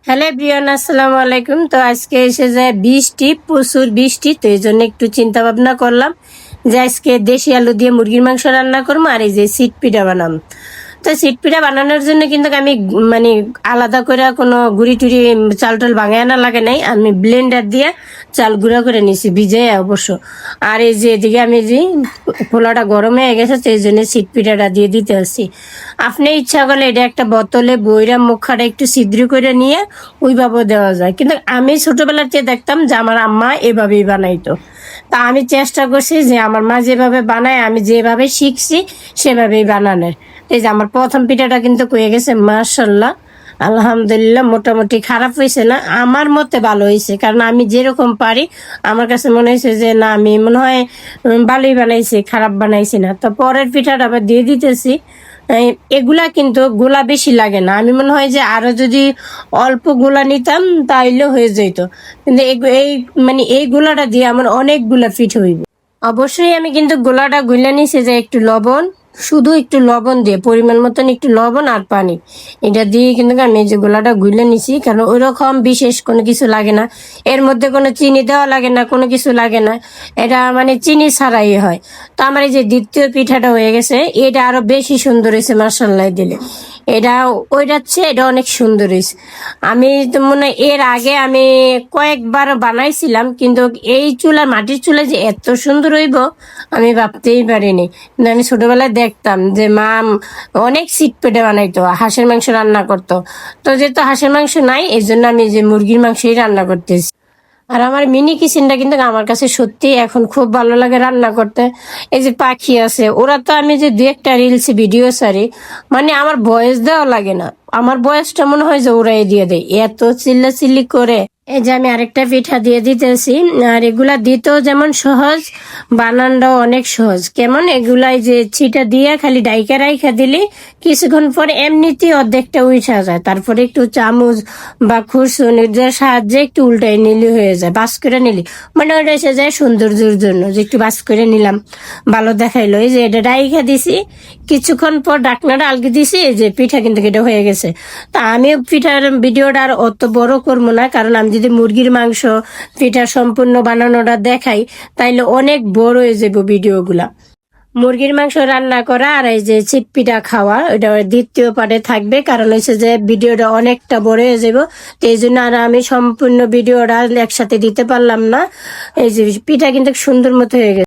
Hello everyone, আসসালামু আলাইকুম। তো আজকে এসে যায় বৃষ্টি, প্রচুর বৃষ্টি। তো এই জন্য একটু চিন্তা ভাবনা করলাম যে আজকে দেশি আলু দিয়ে মুরগির মাংস রান্না করবো আর এই যে সিট পিঠা বানাবো। তো সিট পিঠা বানানোর জন্য কিন্তু আমি মানে আলাদা করে কোনো গুড়ি টুড়ি চাল টাল ভাঙায় আনা লাগে নাই। আমি ব্লেন্ডার দিয়ে চাল গুঁড়া করে নিছি, ভিজে অবশ্য। আর এই যে এদিকে আমি যে খোলাটা গরম হয়ে গেছে, সেই জন্য সিট পিঠাটা দিয়ে দিতে আসছি। আপনি ইচ্ছা করলে এটা একটা বোতলে বইরা মুখাটা একটু ছিদ্র করে নিয়ে ওইভাবে দেওয়া যায়, কিন্তু আমি ছোটবেলাতে দেখতাম যে আমার আম্মা এভাবেই বানাইতো। তা আমি চেষ্টা করছি যে আমার মা যেভাবে বানায় আমি যেভাবে শিখছি সেভাবেই বানানোর। এই যে আমার প্রথম পিঠাটা কিন্তু হয়ে গেছে, মাশাল্লাহ, আলহামদুলিল্লাহ। মোটামুটি খারাপ হয়েছে না, আমার মতে ভালো হয়েছে, কারণ আমি যেরকম পারি আমার কাছে মনে হয়েছে যে না, আমি মনে হয় ভালোই বানাইছি, খারাপ বানাইছি না। তো পরের পিঠাটা আবার দিয়ে দিতেছি। এগুলা কিন্তু গোলা বেশি লাগে না, আমি মনে হয় যে আরো যদি অল্প গোলা নিতাম তাইলে হয়ে যেত, কিন্তু এই মানে এই গোলাটা দিয়ে আমার অনেকগুলা পিঠ হইব। অবশ্যই আমি কিন্তু গোলাটা গুলে নিছি যে একটু লবণ, শুধু একটু লবণ দিয়ে, পরিমাণ মতন একটু লবণ আর পানি, এটা দিয়ে কিন্তু আমি এই যে গোলাটা গুলে নিছি। কারণ ওইরকম বিশেষ কোনো কিছু লাগে না, এর মধ্যে কোনো চিনি দেওয়া লাগে না, কোনো কিছু লাগে না, এটা মানে চিনি ছাড়াই হয়। তো আমার এই যে দ্বিতীয় পিঠাটা হয়ে গেছে, এটা আরো বেশি সুন্দর হয়েছে মাসাল্লাহ দিলে। এটা ওইটার চেয়ে এটা অনেক সুন্দর হয়েছে। আমি তো মনে হয় এর আগে আমি কয়েকবার বানাইছিলাম, কিন্তু এই চুলা, মাটির চুলা যে এত সুন্দর হইব আমি ভাবতেই পারিনি। কিন্তু আমি ছোটবেলায় দেখতাম যে মা অনেক সিট পেটে বানাইতো, হাঁসের মাংস রান্না করতো। তো যেহেতু হাঁসের মাংস নাই, এই জন্য আমি যে মুরগির মাংসই রান্না করতেছি। আর আমার মিনি কিচেনটা কিন্তু আমার কাছে সত্যি এখন খুব ভালো লাগে রান্না করতে। এই যে পাখি আছে, ওরা তো আমি যে দু একটা রিলস ভিডিও সারি, মানে আমার ভয়েস দেওয়া লাগে না, আমার ভয়েসটা মনে হয় যে ওরাই দিয়ে দেয়, এত চিল্লাচিল্লি করে। এই যে আমি আরেকটা পিঠা দিয়ে দিতেছি। আর এগুলা দিতেও যেমন সহজ, বানানটাও অনেক সহজ। কেমন, এগুলাই যে ছিটা দিয়ে খালি ডাইকা রাইখা দিলি কিছুক্ষণ পরে এমনিতেই অর্ধেকটা উঠা যায়, তারপরে একটু চামচ বা খুরসুনির সাহায্যে একটু উল্টাই নিলি হয়ে যায়, বাস করে নিলি, মানে ওটা এসে যায় সৌন্দর্যের জন্য যে একটু বাস করে নিলাম, ভালো দেখাইলো। এই যে এটা ডাইকা দিছি, কিছুক্ষণ পর ডাকনাটা আলগি দিছি, এই যে পিঠা কিন্তু এটা হয়ে গেছে। তা আমি পিঠার ভিডিওটা আর অত বড় করবো না, কারণ আমি যদি মুরগির মাংস পিঠা সম্পূর্ণ বানানোটা দেখাই তাইলে অনেক বড় হয়ে যাবো ভিডিওগুলা। মুরগির মাংস রান্না করা আর এই যে চিট পিঠা খাওয়া, এটা দ্বিতীয় পার্টে থাকবে, কারণ হচ্ছে যে ভিডিওটা অনেকটা বড় হয়ে যাবো। তো এই জন্য আর আমি সম্পূর্ণ ভিডিওটা একসাথে দিতে পারলাম না। এই যে পিঠা কিন্তু সুন্দর মতো হয়ে গেছে।